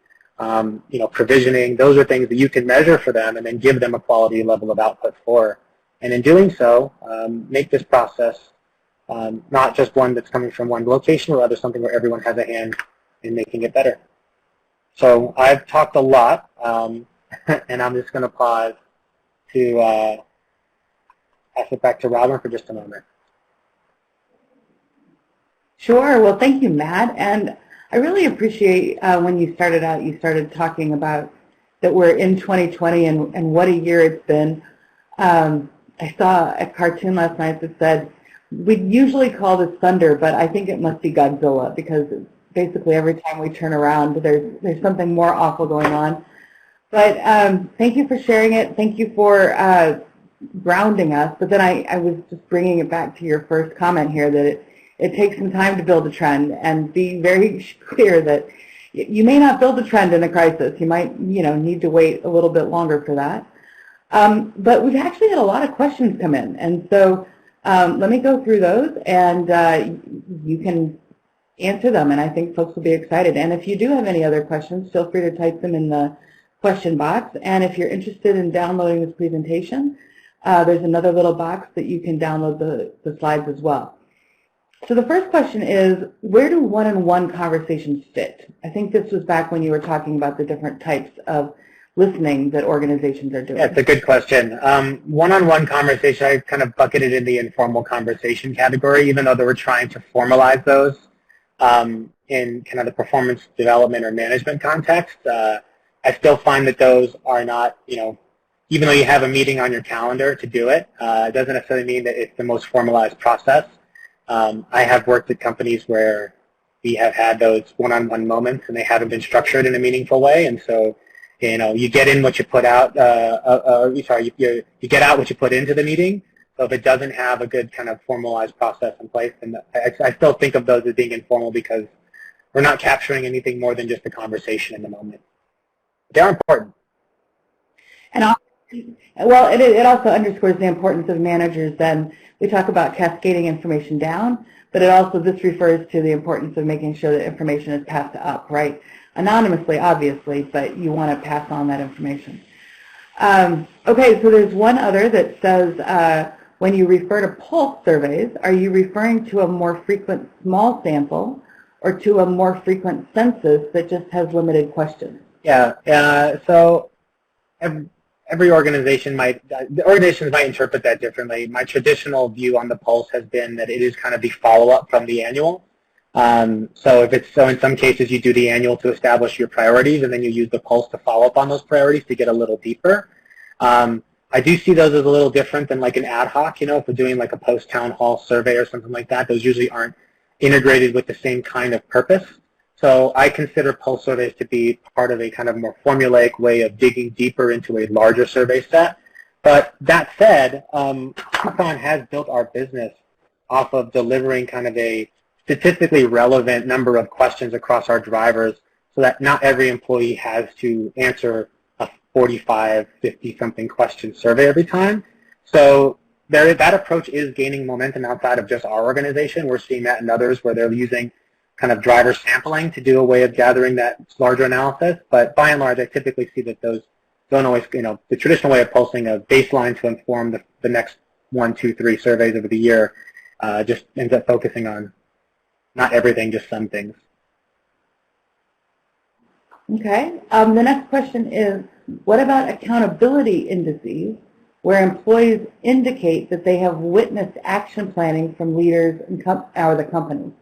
provisioning. Those are things that you can measure for them and then give them a quality level of output for. And in doing so, make this process not just one that's coming from one location, but rather something where everyone has a hand in making it better. So I've talked a lot, and I'm just going to pause to pass it back to Robin for just a moment. Sure. Well, thank you, Matt. And I really appreciate when you started out, you started talking about that we're in 2020 and what a year it's been. I saw a cartoon last night that said, we usually call this thunder, but I think it must be Godzilla because basically every time we turn around, there's something more awful going on. But thank you for sharing it. Thank you for grounding us. But then I was just bringing it back to your first comment here that it takes some time to build a trend and be very clear that you may not build a trend in a crisis. You might need to wait a little bit longer for that. But we've actually had a lot of questions come in. And so let me go through those and you can answer them. And I think folks will be excited. And if you do have any other questions, feel free to type them in the question box. And if you're interested in downloading this presentation, there's another little box that you can download the slides as well. So the first question is, where do one-on-one conversations fit? I think this was back when you were talking about the different types of listening that organizations are doing. Yeah, it's a good question. One-on-one conversation, I kind of bucketed in the informal conversation category, even though they were trying to formalize those in kind of the performance development or management context. I still find that those are not, even though you have a meeting on your calendar to do it, it doesn't necessarily mean that it's the most formalized process. I have worked at companies where we have had those one-on-one moments and they haven't been structured in a meaningful way, and so you get in what you put out. You get out what you put into the meeting. So if it doesn't have a good kind of formalized process in place, then I still think of those as being informal because we're not capturing anything more than just a conversation in the moment. They're important. And well, it also underscores the importance of managers. Then we talk about cascading information down, but this refers to the importance of making sure that information is passed up, right? Anonymously, obviously, but you want to pass on that information. Okay, so there's one other that says, when you refer to pulse surveys, are you referring to a more frequent small sample or to a more frequent census that just has limited questions? Yeah, so every organization organizations might interpret that differently. My traditional view on the pulse has been that it is kind of the follow-up from the annual. So in some cases you do the annual to establish your priorities, and then you use the pulse to follow up on those priorities to get a little deeper. I do see those as a little different than like an ad hoc, if we're doing like a post-town hall survey or something like that. Those usually aren't integrated with the same kind of purpose. So I consider pulse surveys to be part of a kind of more formulaic way of digging deeper into a larger survey set. But that said, Peakon has built our business off of delivering kind of a statistically relevant number of questions across our drivers so that not every employee has to answer a 45, 50-something question survey every time. So that approach is gaining momentum outside of just our organization. We're seeing that in others where they're using kind of driver sampling to do a way of gathering that larger analysis. But by and large, I typically see that those don't always, the traditional way of pulsing a baseline to inform the next 1, 2, 3 surveys over the year just ends up focusing on not everything, just some things. Okay. The next question is, what about accountability indices where employees indicate that they have witnessed action planning from leaders or the company?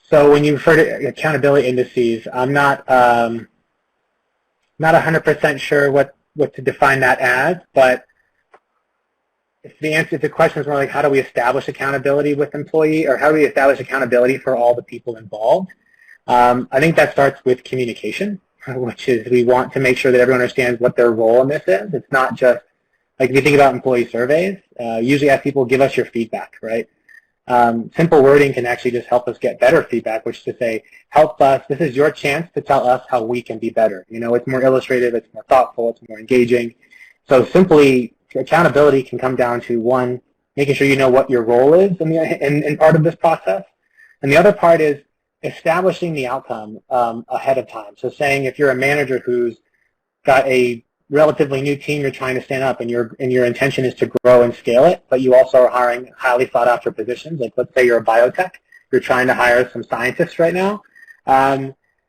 So when you refer to accountability indices, I'm not 100% sure what to define that as, but if the question is more like how do we establish accountability with employee, or how do we establish accountability for all the people involved, I think that starts with communication, which is we want to make sure that everyone understands what their role in this is. It's not just, like if you think about employee surveys, usually have people give us your feedback, right? Simple wording can actually just help us get better feedback, which is to say, help us, this is your chance to tell us how we can be better. It's more illustrative, it's more thoughtful, it's more engaging. So simply, accountability can come down to, one, making sure you know what your role is in part of this process. And the other part is establishing the outcome ahead of time. So saying if you're a manager who's got a relatively new team you're trying to stand up, and your intention is to grow and scale it, but you also are hiring highly sought after positions, like let's say you're a biotech, you're trying to hire some scientists right now,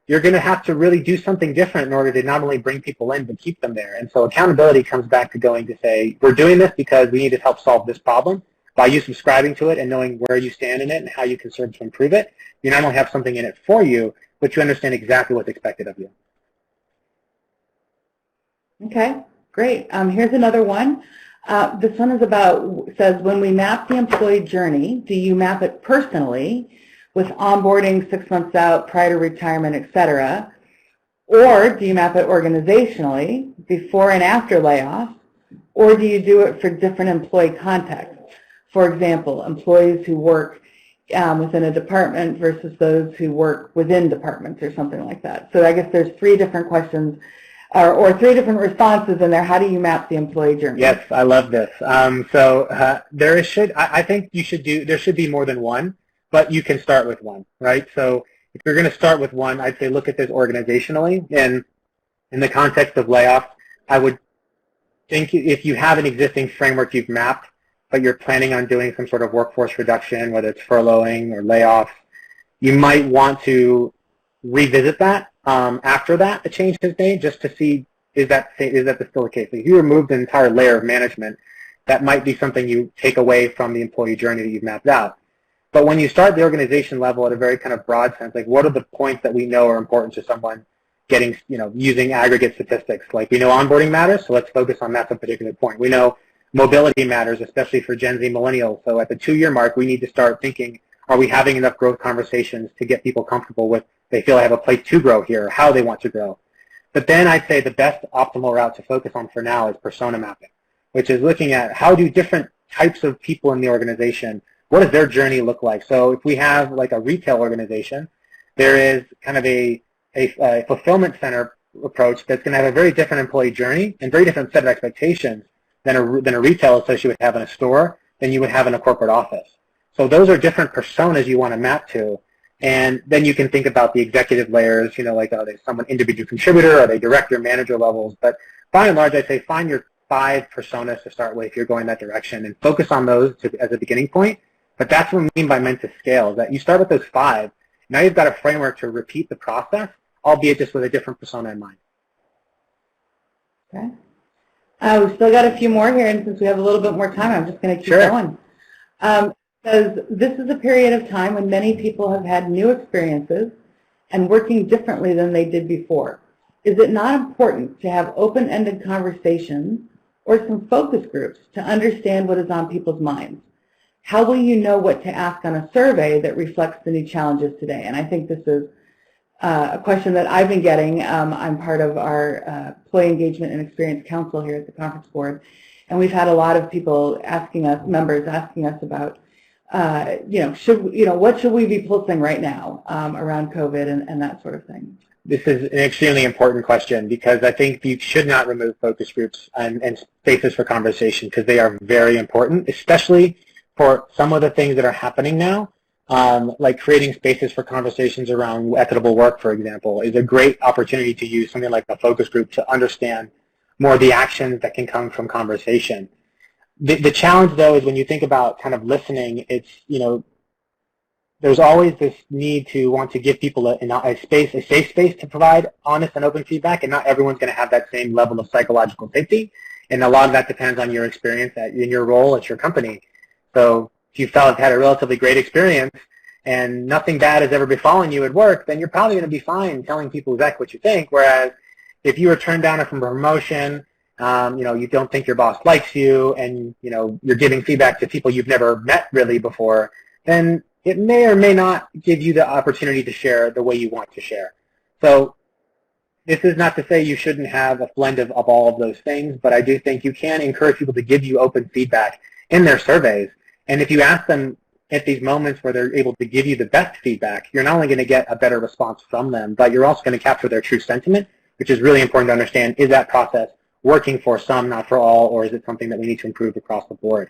you're going to have to really do something different in order to not only bring people in, but keep them there. And so accountability comes back to going to say, we're doing this because we need to help solve this problem. By you subscribing to it and knowing where you stand in it and how you can serve to improve it, you not only have something in it for you, but you understand exactly what's expected of you. Okay, great. Here's another one. This one says, when we map the employee journey, do you map it personally with onboarding 6 months out, prior to retirement, etc., or do you map it organizationally, before and after layoff, or do you do it for different employee contexts? For example, employees who work within a department versus those who work within departments or something like that. So I guess there's 3 different questions or 3 different responses in there. How do you map the employee journey? Yes, I love this. I think there should be more than one, but you can start with one, right? So if you're going to start with one, I'd say look at this organizationally. And in the context of layoffs, I would think if you have an existing framework you've mapped, but you're planning on doing some sort of workforce reduction, whether it's furloughing or layoffs, you might want to revisit that after that a change has made, just to see is that still the case. If you remove an entire layer of management, that might be something you take away from the employee journey that you've mapped out. But when you start the organization level at a very kind of broad sense, like what are the points that we know are important to someone getting, using aggregate statistics? Like we know onboarding matters, so let's focus on that particular point. We know mobility matters, especially for Gen Z millennials. So at the 2-year mark, we need to start thinking, are we having enough growth conversations to get people comfortable with they feel they have a place to grow here, or how they want to grow? But then I'd say the best optimal route to focus on for now is persona mapping, which is looking at how do different types of people in the organization, what does their journey look like? So if we have like a retail organization, there is kind of a fulfillment center approach that's going to have a very different employee journey and very different set of expectations than a retail associate would have in a store than you would have in a corporate office. So those are different personas you want to map to. And then you can think about the executive layers, like are they someone individual contributor, are they director, manager levels? But by and large, I'd say find your 5 personas to start with if you're going that direction and focus on those as a beginning point. But that's what I mean by meant to scale, is that you start with those 5. Now you've got a framework to repeat the process, albeit just with a different persona in mind. Okay. We've still got a few more here, and since we have a little bit more time, I'm just going to keep going. Because this is a period of time when many people have had new experiences and working differently than they did before. Is it not important to have open-ended conversations or some focus groups to understand what is on people's minds? How will you know what to ask on a survey that reflects the new challenges today? And I think this is a question that I've been getting. I'm part of our Employee Engagement and Experience Council here at the Conference Board, and we've had a lot of people asking us, members asking us about, what should we be pulsing right now around COVID and that sort of thing. This is an extremely important question because I think you should not remove focus groups and spaces for conversation because they are very important, especially for some of the things that are happening now, like creating spaces for conversations around equitable work, for example, is a great opportunity to use something like a focus group to understand more of the actions that can come from conversation. The challenge, though, is when you think about kind of listening, it's, there's always this need to want to give people a safe space to provide honest and open feedback, and not everyone's going to have that same level of psychological safety, and a lot of that depends on your experience in your role at your company. So if you felt had a relatively great experience and nothing bad has ever befallen you at work, then you're probably going to be fine telling people exactly what you think, whereas if you were turned down from a promotion, you don't think your boss likes you, and you're giving feedback to people you've never met really before, then it may or may not give you the opportunity to share the way you want to share. So this is not to say you shouldn't have a blend of all of those things, but I do think you can encourage people to give you open feedback in their surveys. And if you ask them at these moments where they're able to give you the best feedback, you're not only going to get a better response from them, but you're also going to capture their true sentiment, which is really important to understand. Is that process working for some, not for all, or is it something that we need to improve across the board?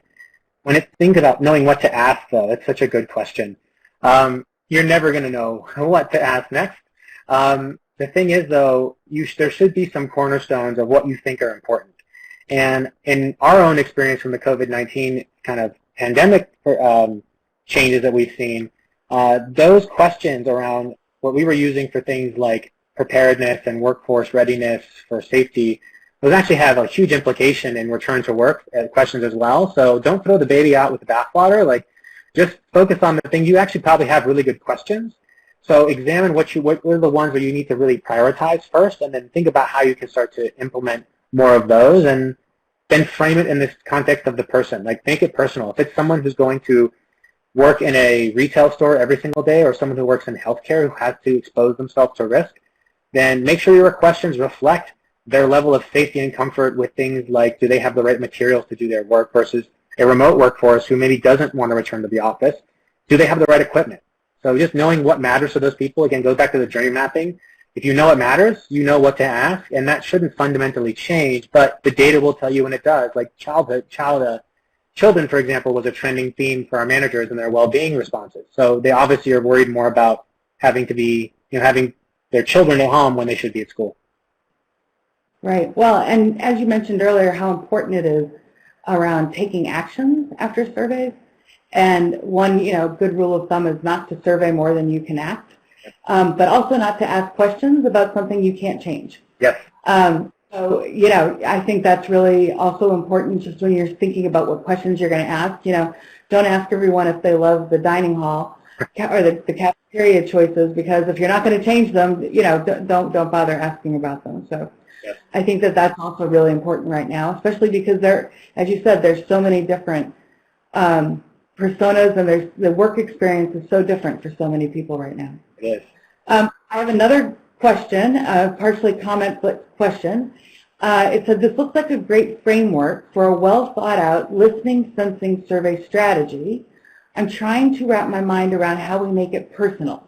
When it thinks about knowing what to ask, though, that's such a good question. You're never going to know what to ask next. The thing is, though, there should be some cornerstones of what you think are important. And in our own experience from the COVID-19 kind of pandemic changes that we've seen, those questions around what we were using for things like preparedness and workforce readiness for safety, those actually have a huge implication in return to work questions as well. So don't throw the baby out with the bathwater. Just focus on the things you actually probably have really good questions. So examine what are the ones that you need to really prioritize first, and then think about how you can start to implement more of those, and then frame it in this context of the person. Make it personal. If it's someone who's going to work in a retail store every single day, or someone who works in healthcare who has to expose themselves to risk, then make sure your questions reflect their level of safety and comfort with things like, do they have the right materials to do their work, versus a remote workforce who maybe doesn't want to return to the office. Do they have the right equipment? So just knowing what matters to those people, again, goes back to the journey mapping. If you know what matters, you know what to ask, and that shouldn't fundamentally change, but the data will tell you when it does. Like children, for example, was a trending theme for our managers and their well-being responses. So they obviously are worried more about having to be, having their children at home when they should be at school. Right. Well, and as you mentioned earlier, how important it is around taking actions after surveys. And one, good rule of thumb is not to survey more than you can act, but also not to ask questions about something you can't change. Yes. So, I think that's really also important just when you're thinking about what questions you're going to ask. Don't ask everyone if they love the dining hall or the cafeteria choices, because if you're not going to change them, don't bother asking about them. So yes. I think that that's also really important right now, especially because as you said, there's so many different personas, and the work experience is so different for so many people right now. It is. I have another question, partially comment but question. It said, this looks like a great framework for a well-thought-out listening sensing survey strategy. I'm trying to wrap my mind around how we make it personal.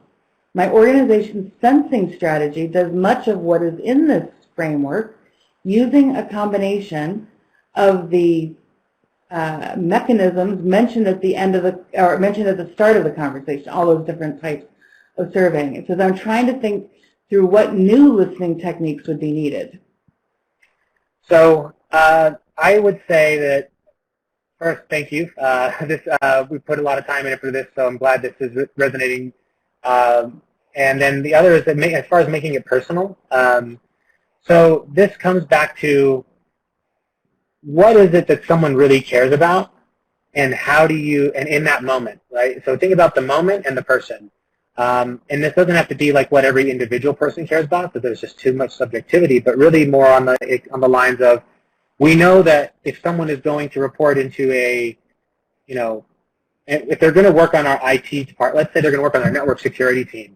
My organization's sensing strategy does much of what is in this framework using a combination of the mechanisms mentioned at the start of the conversation, all those different types of surveying. It says, I'm trying to think through what new listening techniques would be needed. So I would say that, first, thank you. We put a lot of time in it for this, so I'm glad this is resonating. And then the other is that as far as making it personal. So this comes back to what is it that someone really cares about, and how do you, and in that moment, right? So think about the moment and the person. And this doesn't have to be like what every individual person cares about, because there's just too much subjectivity, but really more on the lines of, we know that if someone is going to report into a, if they're going to work on our IT department, let's say they're going to work on our network security team,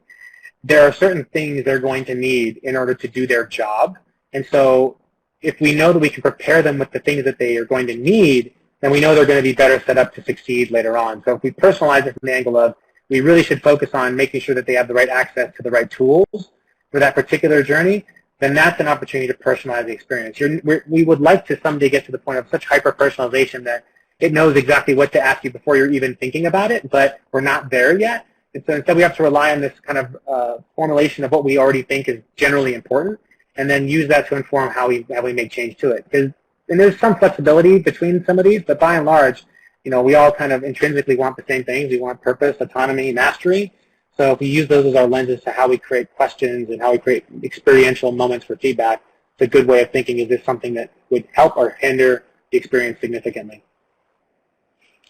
there are certain things they're going to need in order to do their job. And so if we know that we can prepare them with the things that they are going to need, then we know they're going to be better set up to succeed later on. So if we personalize it from the angle of, we really should focus on making sure that they have the right access to the right tools for that particular journey, then that's an opportunity to personalize the experience. We would like to someday get to the point of such hyper-personalization that it knows exactly what to ask you before you're even thinking about it, but we're not there yet. And so instead we have to rely on this kind of formulation of what we already think is generally important, and then use that to inform how we make change to it. And there's some flexibility between some of these, but by and large, we all kind of intrinsically want the same things. We want purpose, autonomy, mastery. So if we use those as our lenses to how we create questions and how we create experiential moments for feedback, it's a good way of thinking, is this something that would help or hinder the experience significantly?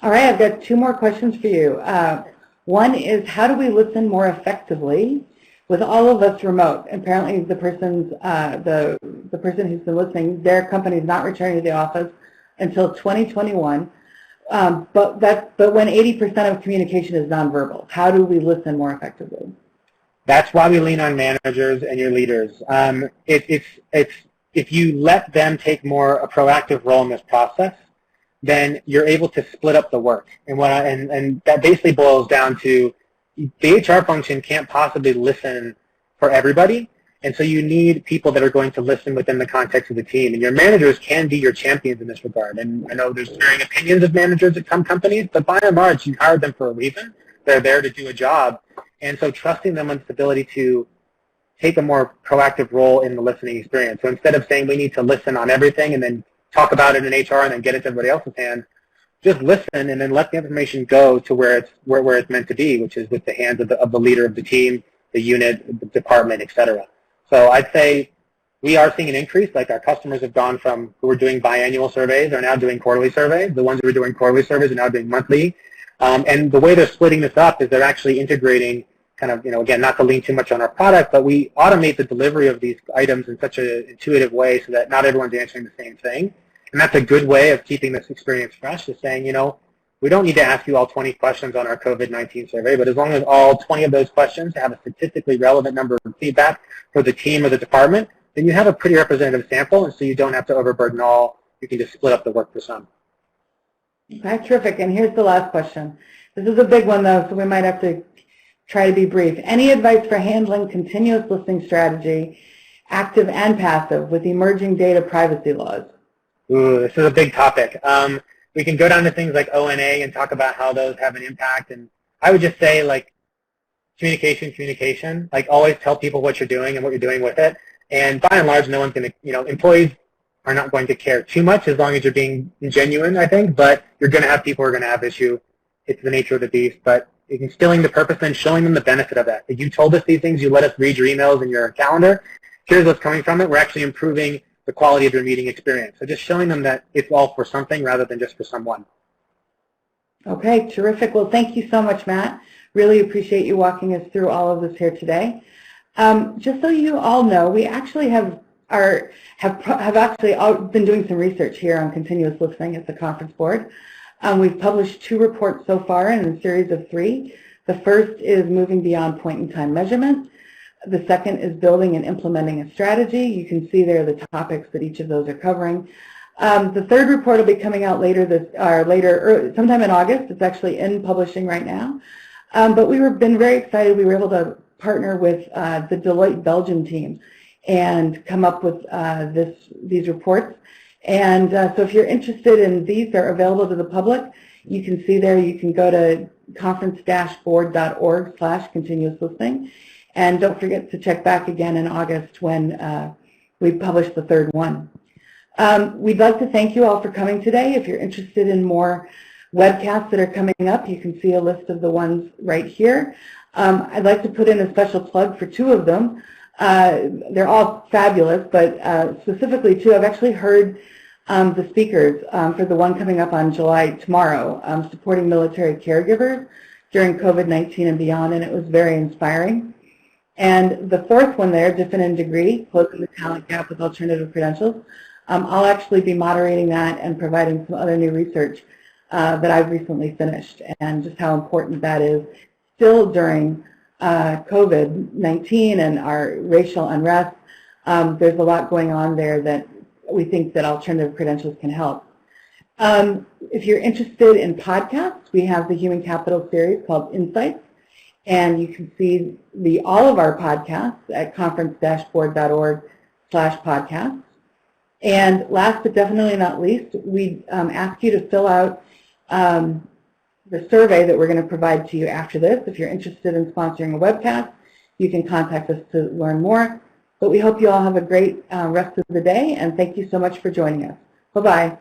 All right, I've got two more questions for you. One is, how do we listen more effectively with all of us remote? Apparently the person who's been listening, their company is not returning to the office until 2021. But when 80% of communication is nonverbal, how do we listen more effectively? That's why we lean on managers and your leaders. If you let them take a proactive role in this process, then you're able to split up the work. And that basically boils down to, the HR function can't possibly listen for everybody. And so you need people that are going to listen within the context of the team. And your managers can be your champions in this regard. And I know there's varying opinions of managers at some companies, but by and large, you hired them for a reason. They're there to do a job. And so trusting them on its ability to take a more proactive role in the listening experience. So instead of saying we need to listen on everything and then talk about it in HR and then get it to everybody else's hands, just listen and then let the information go to where it's meant to be, which is with the hands of the leader of the team, the unit, the department, et cetera. So I'd say we are seeing an increase. Like, our customers have gone from, who were doing biannual surveys are now doing quarterly surveys. The ones who were doing quarterly surveys are now doing monthly. And the way they're splitting this up is they're actually integrating kind of, again, not to lean too much on our product, but we automate the delivery of these items in such an intuitive way so that not everyone's answering the same thing. And that's a good way of keeping this experience fresh, is saying, we don't need to ask you all 20 questions on our COVID-19 survey, but as long as all 20 of those questions have a statistically relevant number of feedback for the team or the department, then you have a pretty representative sample, and so you don't have to overburden all. You can just split up the work for some. Okay, terrific. And here's the last question. This is a big one, though, so we might have to try to be brief. Any advice for handling continuous listening strategy, active and passive, with emerging data privacy laws? Ooh, this is a big topic. We can go down to things like ONA and talk about how those have an impact. And I would just say, like, communication. Like, always tell people what you're doing and what you're doing with it. And by and large, no one's going to, employees are not going to care too much as long as you're being genuine, I think. But you're going to have people who are going to have issue. It's the nature of the beast. But instilling the purpose and showing them the benefit of that. If you told us these things, you let us read your emails and your calendar. Here's what's coming from it. We're actually improving the quality of your meeting experience. So just showing them that it's all for something rather than just for someone. Okay, terrific. Well, thank you so much, Matt. Really appreciate you walking us through all of this here today. Just so you all know, we actually have actually been doing some research here on continuous listening at the conference board. We've published 2 reports so far in a series of 3. The first is moving beyond point-in-time measurement. The second is building and implementing a strategy. You can see there the topics that each of those are covering. The third report will be coming out sometime in August. It's actually in publishing right now. But we've been very excited. We were able to partner with the Deloitte Belgium team and come up with these reports. And so if you're interested in these, they're available to the public. You can see there, you can go to conference-board.org/continuous listening. And don't forget to check back again in August when we publish the third one. We'd like to thank you all for coming today. If you're interested in more webcasts that are coming up, you can see a list of the ones right here. I'd like to put in a special plug for 2 of them. They're all fabulous, but specifically 2. I've actually heard the speakers for the one coming up on tomorrow, supporting military caregivers during COVID-19 and beyond, and it was very inspiring. And the fourth one there, Definitive Degree, Closing the Talent Gap with Alternative Credentials, I'll actually be moderating that and providing some other new research that I've recently finished, and just how important that is still during COVID-19 and our racial unrest. There's a lot going on there that we think that alternative credentials can help. If you're interested in podcasts, we have the Human Capital series called Insights, and you can see all of our podcasts at conference-board.org/podcasts. And last but definitely not least, we ask you to fill out the survey that we're going to provide to you after this. If you're interested in sponsoring a webcast, you can contact us to learn more. But we hope you all have a great rest of the day, and thank you so much for joining us. Bye-bye.